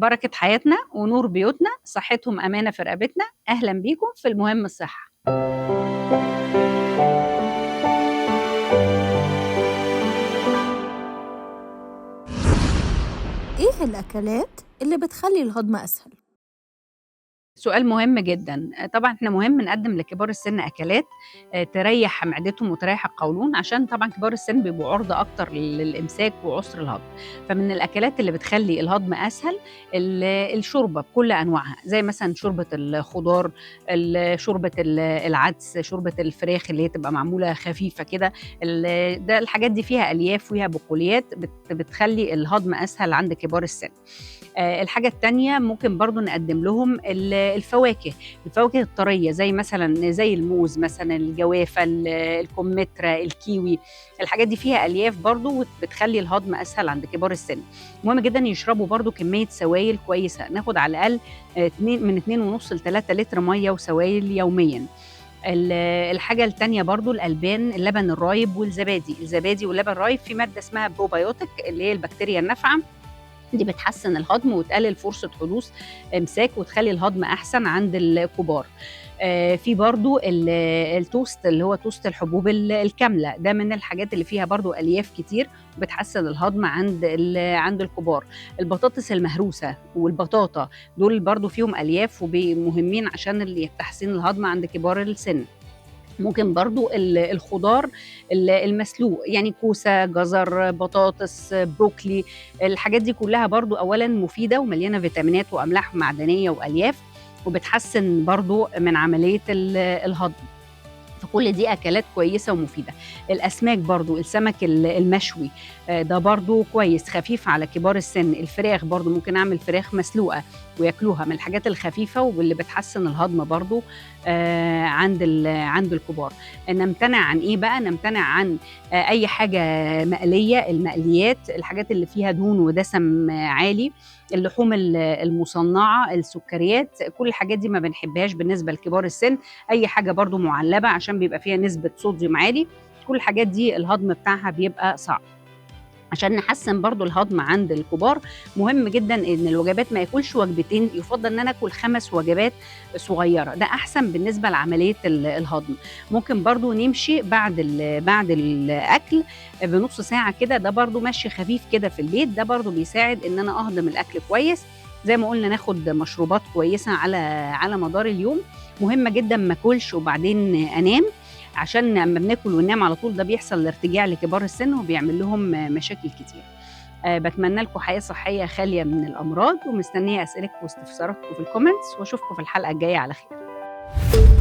بركة حياتنا ونور بيوتنا، صحتهم أمانة في رقبتنا. أهلا بيكم في المهم الصحة. إيه الأكلات اللي بتخلّي الهضم أسهل؟ سؤال مهم جدًا. طبعًا إحنا مهم نقدّم لكبار السن أكلات تريّح معدتهم وتريّح القولون، عشان طبعًا كبار السن بيبقوا عُرضة أكتر للإمساك وعُسر الهضم. فمن الأكلات اللي بتخلّي الهضم أسهل الشوربة بكل أنواعها، زي مثلًا شوربة الخضار، شوربة العدس، شوربة الفراخ اللي هي تبقى معمولة خفيفة كده. ده الحاجات دي فيها ألياف وفيها بقوليات بتخلّي الهضم أسهل عند كبار السن. الحاجة التانية ممكن برضه نقدّم لهم الفواكه الطرية، زي الموز مثلًا، الجوافة، الكمثرى، الكيوي. الحاجات دي فيها ألياف برضه بتخلّي الهضم أسهل عند كبار السن. مهم جدًا يشربوا برضه كمية سوايل كويسة، ناخد على الأقل 2.5 ل3 لتر مَيّة وسوايل يوميًا. الحاجة التانية برضه الألبان، اللبن الرايب الزبادي واللبن الرايب فيه مادة اسمها probiotic اللي هي البكتيريا النافعة، دي بتحسّن الهضم وتقلل فرصة حدوث إمساك وتخلّي الهضم أحسن عند الكبار. في برضه التوست اللي هو توست الحبوب الكاملة، ده من الحاجات اللي فيها برضه ألياف كتير وبتحسّن الهضم عند الكبار. البطاطس المهروسة والبطاطا دول برضه فيهم ألياف مهمين عشان تحسين الهضم عند كبار السن. ممكن برضه الخضار المسلوق، يعني كوسة، جزر، بطاطس، بروكلي. الحاجات دي كلها برضه أولًا مفيدة ومليانة فيتامينات وأملاح معدنية وألياف، وبتحسّن برضه من عملية الهضم. فكل دي أكلات كويسة ومفيدة. الأسماك برضه، السمك المشوي ده برضه كويس، خفيف على كبار السن. الفراخ برضه ممكن أعمل فراخ مسلوقة وياكلوها، من الحاجات الخفيفة واللي بتحسّن الهضم برضه عند الكبار. نمتنع عن إيه بقى؟ نمتنع عن أي حاجة مقلية، المقليات، الحاجات اللي فيها دهون ودسم عالي، اللحوم المصنّعة، السكريات، كل الحاجات دي ما بنحبهاش بالنسبة لكبار السن. أي حاجة برضه مُعلّبة عشان بيبقى فيها نسبة صوديوم عالي، كل الحاجات دي الهضم بتاعها بيبقى صعب. عشان نحسّن برضه الهضم عند الكبار، مهم جدًا إن الوجبات ما ياكلش وجبتين، يُفضّل إن أنا آكل 5 وجبات صغيّرة، ده أحسن بالنسبة لعملية الهضم. ممكن برضه نمشي بعد الأكل بنُص ساعة كده، ده برضه مشي خفيف كده في البيت، ده برضه بيساعد إن أنا أهضم الأكل كويس. زي ما قُلنا ناخد مشروبات كويسة على مدار اليوم. مهم جدًا ما آكلش وبعدين أنام، عشان أمّا بناكل وننام على طول ده بيحصل ارتجاع لكبار السن وبيعمل لهم مشاكل كتير. باتمنى لكم حياة صحية خالية من الأمراض، ومستنية أسئلتكم واستفساراتكم في الcomments، واشوفكم في الحلقة الجاية على خير.